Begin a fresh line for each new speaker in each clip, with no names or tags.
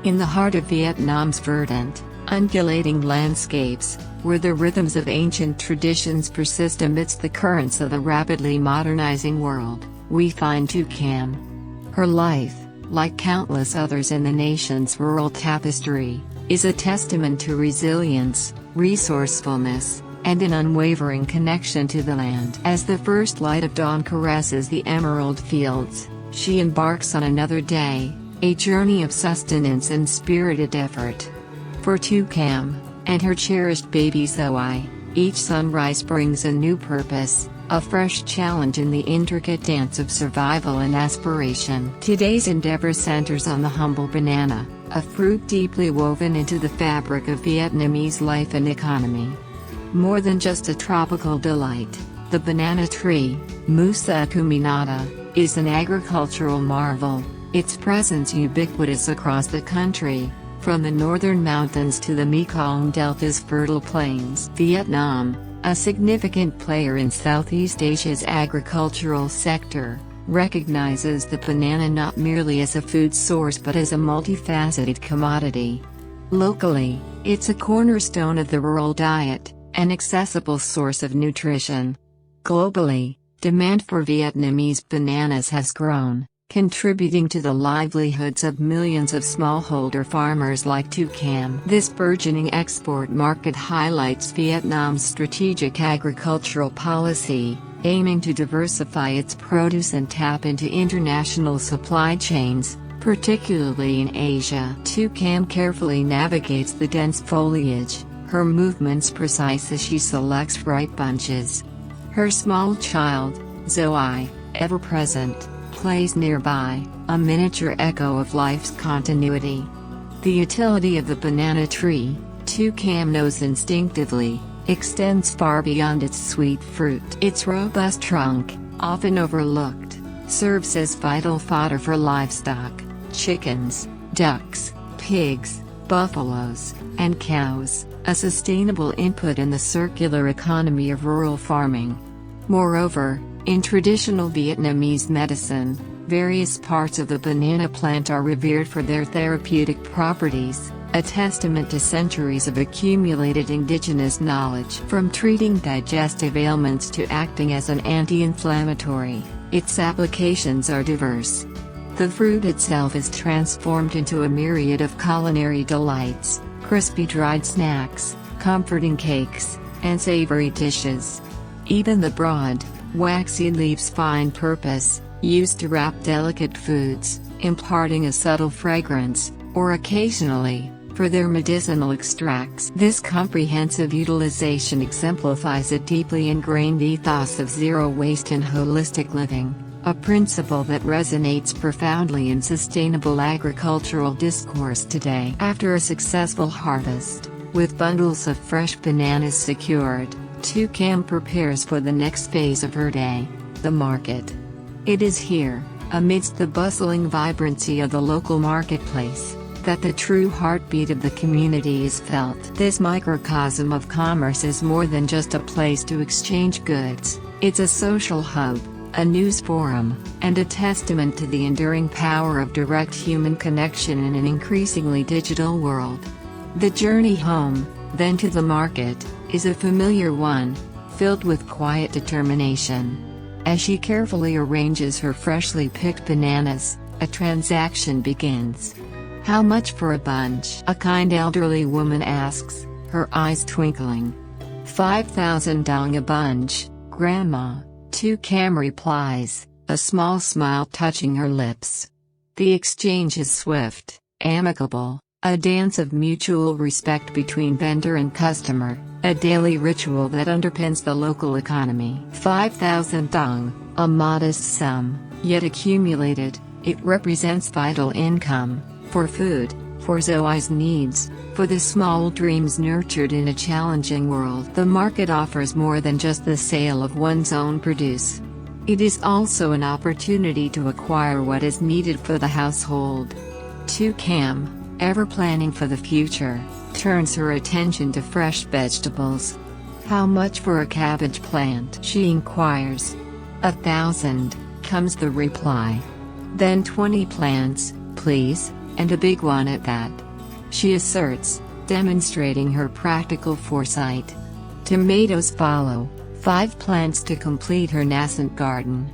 In the heart of Vietnam's verdant, undulating landscapes, where the rhythms of ancient traditions persist amidst the currents of the rapidly modernizing world, we find Tieu Nu. Her life, like countless others in the nation's rural tapestry, is a testament to resilience, resourcefulness, and an unwavering connection to the land. As the first light of dawn caresses the emerald fields, she embarks on another day, a journey of sustenance and spirited effort. For Tieu Nu, and her cherished baby Zoe, each sunrise brings a new purpose, a fresh challenge in the intricate dance of survival and aspiration. Today's endeavor centers on the humble banana, a fruit deeply woven into the fabric of Vietnamese life and economy. More than just a tropical delight, the banana tree, Musa acuminata, is an agricultural marvel, its presence ubiquitous across the country, from the northern mountains to the Mekong Delta's fertile plains. Vietnam, a significant player in Southeast Asia's agricultural sector, recognizes the banana not merely as a food source but as a multifaceted commodity. Locally, it's a cornerstone of the rural diet, an accessible source of nutrition. Globally, demand for Vietnamese bananas has grown, contributing to the livelihoods of millions of smallholder farmers like Tieu Nu. This burgeoning export market highlights Vietnam's strategic agricultural policy, aiming to diversify its produce and tap into international supply chains, particularly in Asia. Tieu Nu carefully navigates the dense foliage, her movements precise as she selects ripe bunches. Her small child, Zoe, ever present, plays nearby, a miniature echo of life's continuity. The utility of the banana tree, Tieu Nu knows instinctively, extends far beyond its sweet fruit. Its robust trunk, often overlooked, serves as vital fodder for livestock, chickens, ducks, pigs, buffaloes, and cows, a sustainable input in the circular economy of rural farming. Moreover, in traditional Vietnamese medicine, various parts of the banana plant are revered for their therapeutic properties, a testament to centuries of accumulated indigenous knowledge. From treating digestive ailments to acting as an anti-inflammatory, its applications are diverse. The fruit itself is transformed into a myriad of culinary delights, crispy dried snacks, comforting cakes, and savory dishes. Even the broad, waxy leaves find purpose, used to wrap delicate foods, imparting a subtle fragrance, or occasionally, for their medicinal extracts. This comprehensive utilization exemplifies a deeply ingrained ethos of zero waste and holistic living, a principle that resonates profoundly in sustainable agricultural discourse today. After a successful harvest, with bundles of fresh bananas secured, Tieu Nu prepares for the next phase of her day, the market. It is here, amidst the bustling vibrancy of the local marketplace, that the true heartbeat of the community is felt. This microcosm of commerce is more than just a place to exchange goods, it's a social hub, a news forum, and a testament to the enduring power of direct human connection in an increasingly digital world. The journey home, then to the market, is a familiar one, filled with quiet determination. As she carefully arranges her freshly picked bananas, a transaction begins. "How much for a bunch?" a kind elderly woman asks, her eyes twinkling. 5,000 dong a bunch, Grandma, Tieu Nu replies, a small smile touching her lips. The exchange is swift, amicable, a dance of mutual respect between vendor and customer, a daily ritual that underpins the local economy. 5,000 dong, a modest sum, yet accumulated, it represents vital income, for food, for Zoe's needs, for the small dreams nurtured in a challenging world. The market offers more than just the sale of one's own produce. It is also an opportunity to acquire what is needed for the household. Tieu Nu, ever planning for the future, turns her attention to fresh vegetables. "How much for a cabbage plant?" she inquires. 1,000, comes the reply. "Then 20 plants, please," And a big one at that. She asserts, demonstrating her practical foresight. Tomatoes follow, 5 plants to complete her nascent garden.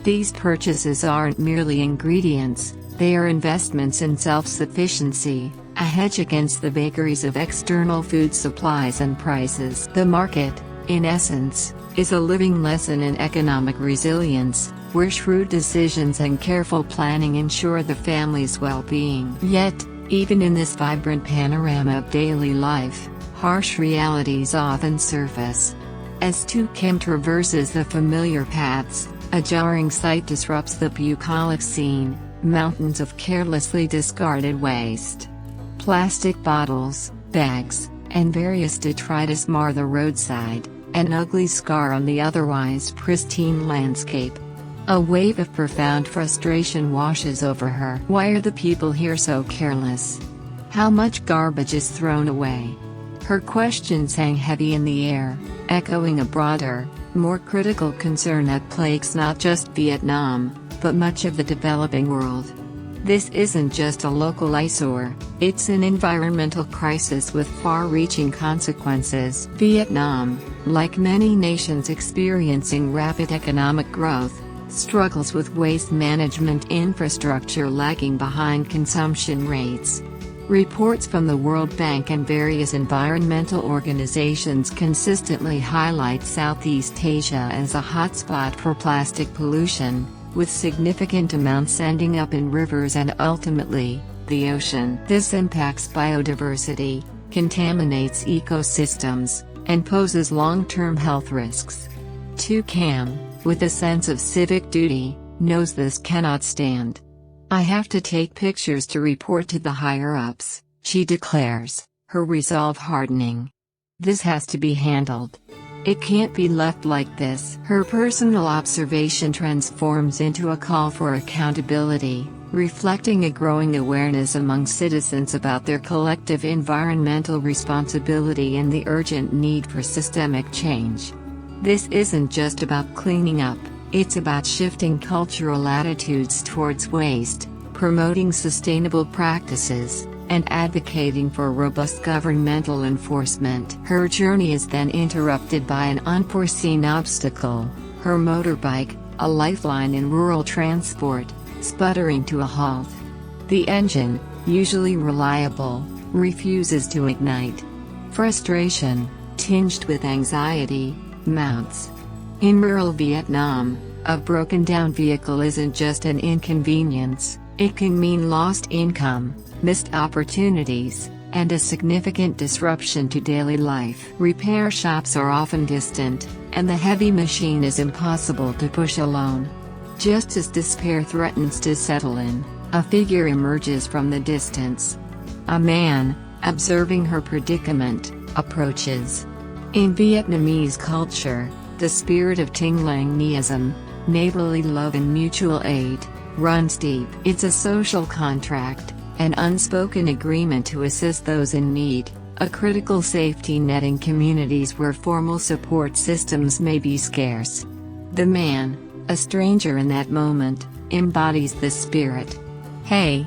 These purchases aren't merely ingredients, they are investments in self-sufficiency, a hedge against the vagaries of external food supplies and prices. The market, in essence, is a living lesson in economic resilience, where shrewd decisions and careful planning ensure the family's well-being. Yet, even in this vibrant panorama of daily life, harsh realities often surface. As Tieu traverses the familiar paths, a jarring sight disrupts the bucolic scene: mountains of carelessly discarded waste. Plastic bottles, bags, and various detritus mar the roadside, an ugly scar on the otherwise pristine landscape. A wave of profound frustration washes over her. Why are the people here so careless? How much garbage is thrown away? Her questions hang heavy in the air, echoing a broader, more critical concern that plagues not just Vietnam, but much of the developing world. This isn't just a local eyesore, it's an environmental crisis with far-reaching consequences. Vietnam, like many nations experiencing rapid economic growth, struggles with waste management infrastructure lagging behind consumption rates. Reports from the World Bank and various environmental organizations consistently highlight Southeast Asia as a hotspot for plastic pollution, with significant amounts ending up in rivers and ultimately, the ocean. This impacts biodiversity, contaminates ecosystems, and poses long-term health risks. Tieu Nu, with a sense of civic duty, knows this cannot stand. "I have to take pictures to report to the higher-ups," she declares, her resolve hardening. "This has to be handled. It can't be left like this." Her personal observation transforms into a call for accountability, reflecting a growing awareness among citizens about their collective environmental responsibility and the urgent need for systemic change. This isn't just about cleaning up, it's about shifting cultural attitudes towards waste, promoting sustainable practices, and advocating for robust governmental enforcement. Her journey is then interrupted by an unforeseen obstacle: her motorbike, a lifeline in rural transport, sputtering to a halt. The engine, usually reliable, refuses to ignite. Frustration, tinged with anxiety, mounts. In rural Vietnam, a broken-down vehicle isn't just an inconvenience, it can mean lost income, missed opportunities, and a significant disruption to daily life. Repair shops are often distant, and the heavy machine is impossible to push alone. Just as despair threatens to settle in, a figure emerges from the distance. A man, observing her predicament, approaches. In Vietnamese culture, the spirit of Tinh Lang Niism, neighborly love and mutual aid, runs deep. It's a social contract, an unspoken agreement to assist those in need, a critical safety net in communities where formal support systems may be scarce. The man, a stranger in that moment, embodies this spirit. Hey,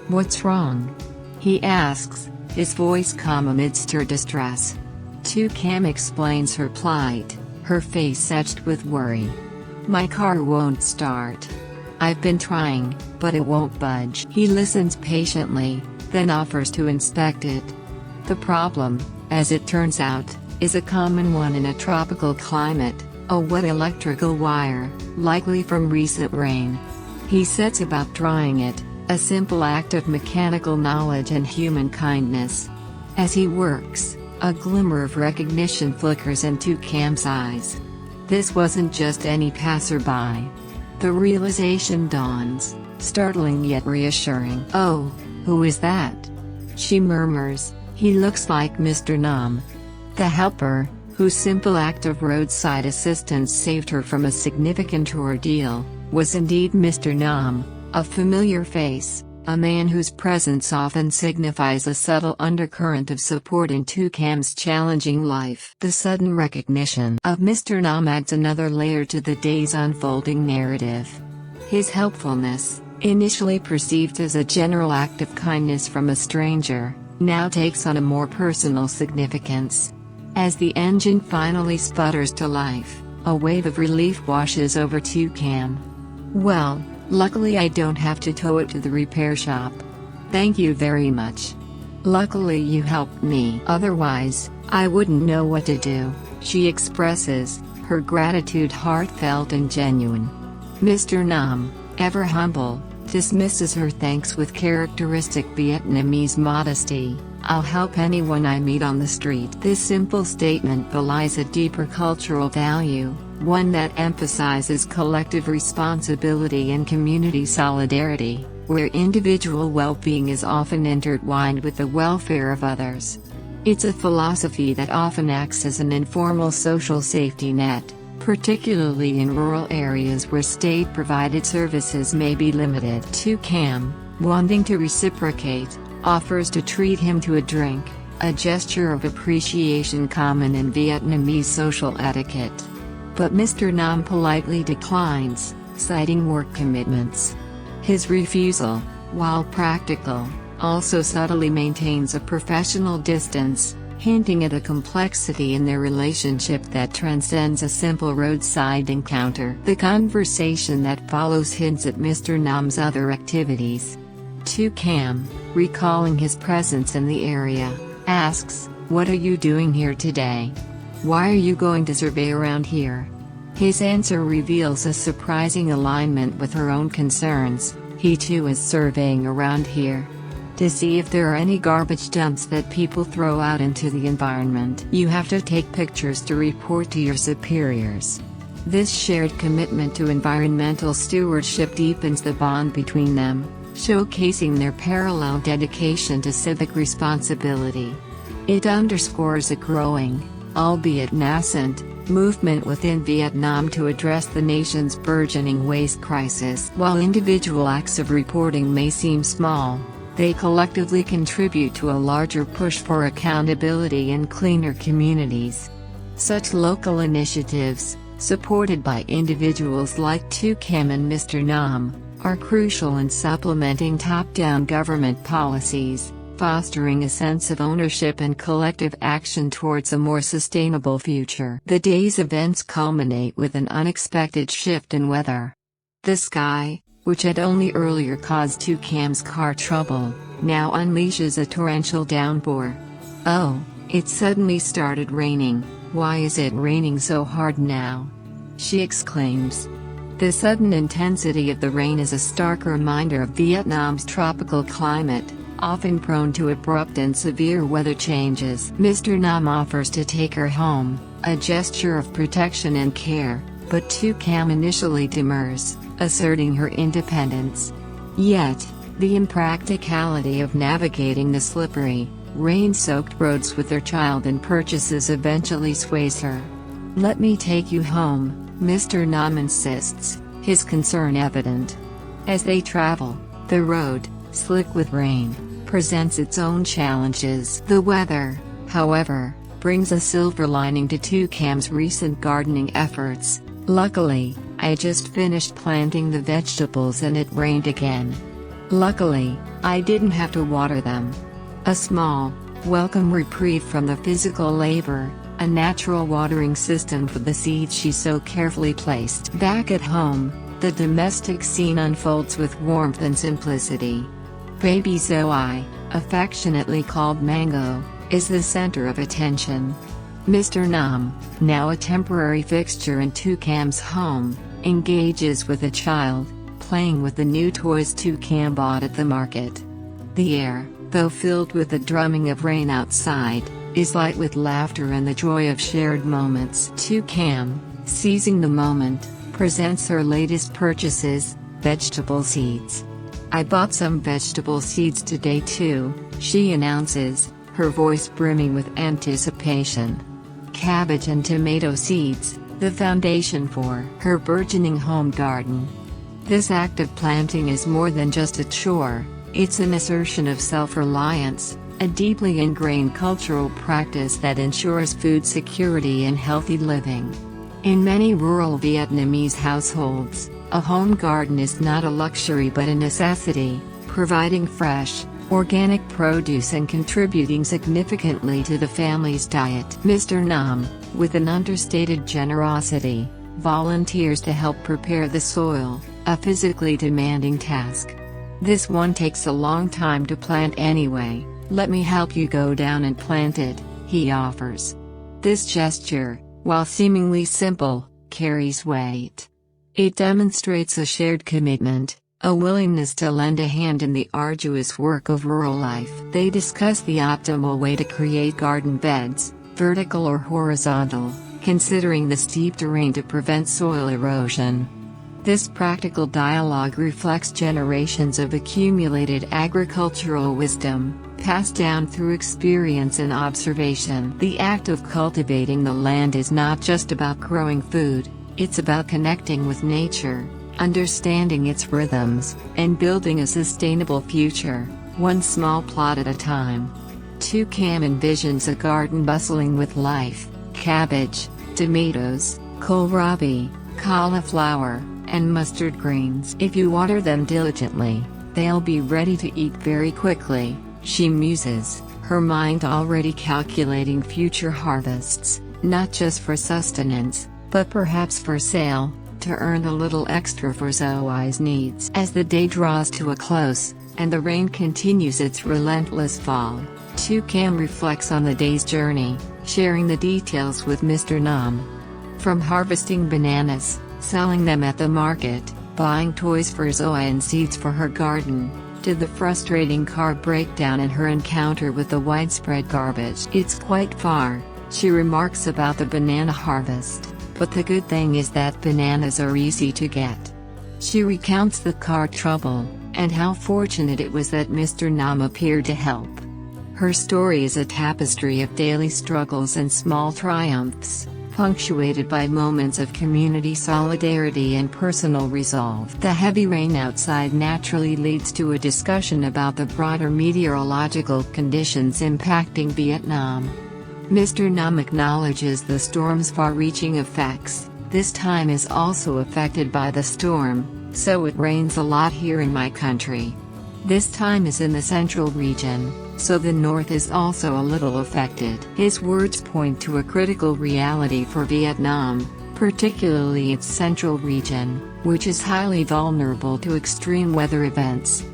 what's wrong?" he asks, his voice calm amidst her distress. Tieu Nu explains her plight, her face etched with worry. "My car won't start. I've been trying, but it won't budge." He listens patiently, then offers to inspect it. The problem, as it turns out, is a common one in a tropical climate: a wet electrical wire, likely from recent rain. He sets about drying it, a simple act of mechanical knowledge and human kindness. As he works, a glimmer of recognition flickers in Tieu Nu's eyes. This wasn't just any passerby. The realization dawns, startling yet reassuring. "Oh, who is that?" she murmurs. "He looks like Mr. Nam." The helper, whose simple act of roadside assistance saved her from a significant ordeal, was indeed Mr. Nam, a familiar face, a man whose presence often signifies a subtle undercurrent of support in Tieu Nu's challenging life. The sudden recognition of Mr. Nam adds another layer to the day's unfolding narrative. His helpfulness, Initially perceived as a general act of kindness from a stranger, now takes on a more personal significance. As the engine finally sputters to life, a wave of relief washes over Toucan. "Well, luckily I don't have to tow it to the repair shop. Thank you very much. Luckily you helped me. Otherwise, I wouldn't know what to do," she expresses, her gratitude heartfelt and genuine. Mr. Nam, ever humble, dismisses her thanks with characteristic Vietnamese modesty. "I'll help anyone I meet on the street." This simple statement belies a deeper cultural value, one that emphasizes collective responsibility and community solidarity, where individual well-being is often intertwined with the welfare of others. It's a philosophy that often acts as an informal social safety net, particularly in rural areas where state-provided services may be limited. Toucan, wanting to reciprocate, offers to treat him to a drink, a gesture of appreciation common in Vietnamese social etiquette. But Mr. Nam politely declines, citing work commitments. His refusal, while practical, also subtly maintains a professional distance, hinting at a complexity in their relationship that transcends a simple roadside encounter. The conversation that follows hints at Mr. Nam's other activities. Toucan, recalling his presence in the area, asks, "What are you doing here today? Why are you going to survey around here?" His answer reveals a surprising alignment with her own concerns. He too is surveying around here to see if there are any garbage dumps that people throw out into the environment. "You have to take pictures to report to your superiors." This shared commitment to environmental stewardship deepens the bond between them, showcasing their parallel dedication to civic responsibility. It underscores a growing, albeit nascent, movement within Vietnam to address the nation's burgeoning waste crisis. While individual acts of reporting may seem small, they collectively contribute to a larger push for accountability and cleaner communities. Such local initiatives, supported by individuals like Toucan and Mr. Nam, are crucial in supplementing top-down government policies, fostering a sense of ownership and collective action towards a more sustainable future. The day's events culminate with an unexpected shift in weather. The sky, which had only earlier caused Toucan's car trouble, now unleashes a torrential downpour. "Oh, it suddenly started raining. Why is it raining so hard now?" she exclaims. The sudden intensity of the rain is a stark reminder of Vietnam's tropical climate, often prone to abrupt and severe weather changes. Mr. Nam offers to take her home, a gesture of protection and care, but Toucan initially demurs, asserting her independence. Yet, the impracticality of navigating the slippery, rain-soaked roads with their child and purchases eventually sways her. "Let me take you home," Mr. Nam insists, his concern evident. As they travel, the road, slick with rain, presents its own challenges. The weather, however, brings a silver lining to Toucan's recent gardening efforts. "Luckily, I just finished planting the vegetables and it rained again. Luckily, I didn't have to water them." A small, welcome reprieve from the physical labor, a natural watering system for the seeds she so carefully placed. Back at home, the domestic scene unfolds with warmth and simplicity. Baby Zoe, affectionately called Mango, is the center of attention. Mr. Nam, now a temporary fixture in Toucan's home, engages with the child, playing with the new toys Toucan bought at the market. The air, though filled with the drumming of rain outside, is light with laughter and the joy of shared moments. Toucan, seizing the moment, presents her latest purchases, vegetable seeds. "I bought some vegetable seeds today too," she announces, her voice brimming with anticipation. Cabbage and tomato seeds, the foundation for her burgeoning home garden. This act of planting is more than just a chore, it's an assertion of self-reliance, a deeply ingrained cultural practice that ensures food security and healthy living. In many rural Vietnamese households, A home garden is not a luxury but a necessity, providing fresh, organic produce and contributing significantly to the family's diet. Mr. Nam, with an understated generosity, volunteers to help prepare the soil, a physically demanding task. "This one takes a long time to plant anyway, let me help you go down and plant it," he offers. This gesture, while seemingly simple, carries weight. It demonstrates a shared commitment, a willingness to lend a hand in the arduous work of rural life. They discuss the optimal way to create garden beds, vertical or horizontal, considering the steep terrain to prevent soil erosion. This practical dialogue reflects generations of accumulated agricultural wisdom, passed down through experience and observation. The act of cultivating the land is not just about growing food, it's about connecting with nature, understanding its rhythms, and building a sustainable future, one small plot at a time. Toucan envisions a garden bustling with life: cabbage, tomatoes, kohlrabi, cauliflower, and mustard greens. If you water them diligently, they'll be ready to eat very quickly, she muses, her mind already calculating future harvests, not just for sustenance, but perhaps for sale, to earn a little extra for Zoe's needs. As the day draws to a close, and the rain continues its relentless fall, Toucan reflects on the day's journey, sharing the details with Mr. Nam. From harvesting bananas, selling them at the market, buying toys for Zoe and seeds for her garden, to the frustrating car breakdown and her encounter with the widespread garbage. "It's quite far," she remarks about the banana harvest, "but the good thing is that bananas are easy to get." She recounts the car trouble, and how fortunate it was that Mr. Nam appeared to help. Her story is a tapestry of daily struggles and small triumphs, punctuated by moments of community solidarity and personal resolve. The heavy rain outside naturally leads to a discussion about the broader meteorological conditions impacting Vietnam. Mr. Nam acknowledges the storm's far-reaching effects. "This time is also affected by the storm, so it rains a lot here in my country. This time is in the central region, so the north is also a little affected." His words point to a critical reality for Vietnam, particularly its central region, which is highly vulnerable to extreme weather events.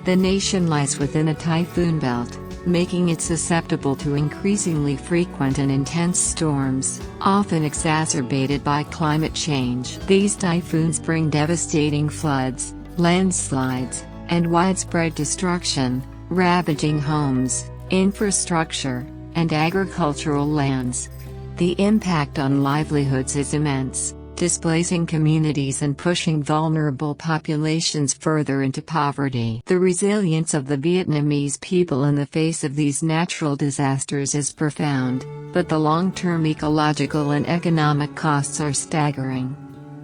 The nation lies within a typhoon belt, making it susceptible to increasingly frequent and intense storms, often exacerbated by climate change. These typhoons bring devastating floods, landslides, and widespread destruction, ravaging homes, infrastructure, and agricultural lands. The impact on livelihoods is immense, displacing communities and pushing vulnerable populations further into poverty. The resilience of the Vietnamese people in the face of these natural disasters is profound, but the long-term ecological and economic costs are staggering.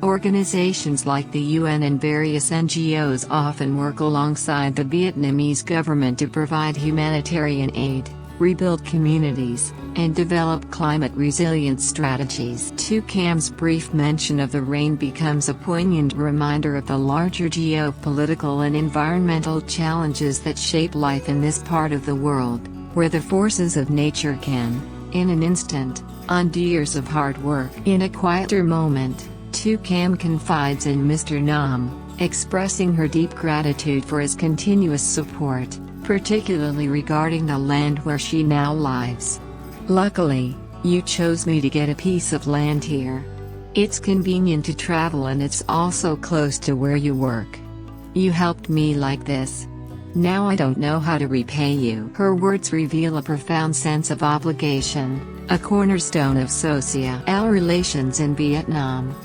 Organizations like the UN and various NGOs often work alongside the Vietnamese government to provide humanitarian aid, rebuild communities, and develop climate resilience strategies. Toucan's brief mention of the rain becomes a poignant reminder of the larger geopolitical and environmental challenges that shape life in this part of the world, where the forces of nature can, in an instant, undo years of hard work. In a quieter moment, Toucan confides in Mr. Nam, expressing her deep gratitude for his continuous support, particularly regarding the land where she now lives. "Luckily, you chose me to get a piece of land here. It's convenient to travel and it's also close to where you work. You helped me like this. Now I don't know how to repay you." Her words reveal a profound sense of obligation, a cornerstone of social relations in Vietnam.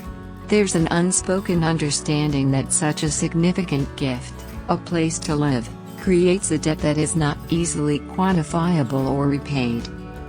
There's an unspoken understanding that such a significant gift, a place to live, creates a debt that is not easily quantifiable or repaid.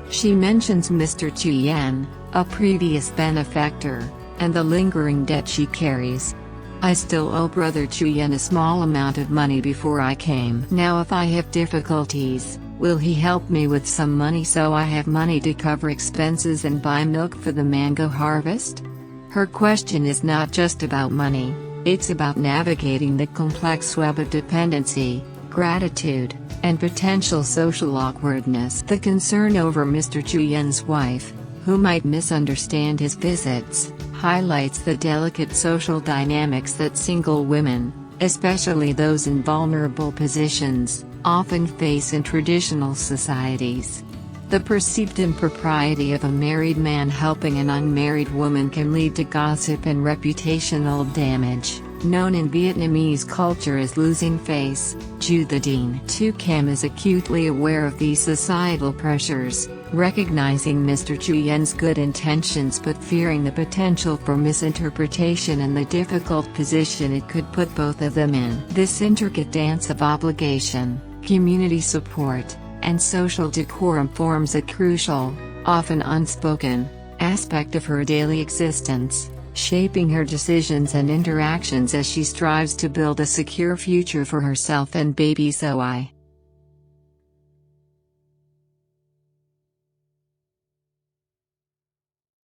She mentions Mr. Toucan, a previous benefactor, and the lingering debt she carries. "I still owe Brother Toucan a small amount of money before I came. Now if I have difficulties, will he help me with some money so I have money to cover expenses and buy milk for the mango harvest?" Her question is not just about money, It's about navigating the complex web of dependency, gratitude, and potential social awkwardness. The concern over Mr. Chuyen's wife, who might misunderstand his visits, highlights the delicate social dynamics that single women, especially those in vulnerable positions, often face in traditional societies. The perceived impropriety of a married man helping an unmarried woman can lead to gossip and reputational damage, known in Vietnamese culture as losing face. LyTuthat is acutely aware of these societal pressures, recognizing Mr. Chuyen's good intentions but fearing the potential for misinterpretation and the difficult position it could put both of them in. This intricate dance of obligation, community support, and social decorum forms a crucial, often unspoken, aspect of her daily existence, shaping her decisions and interactions as she strives to build a secure future for herself and baby Zoe.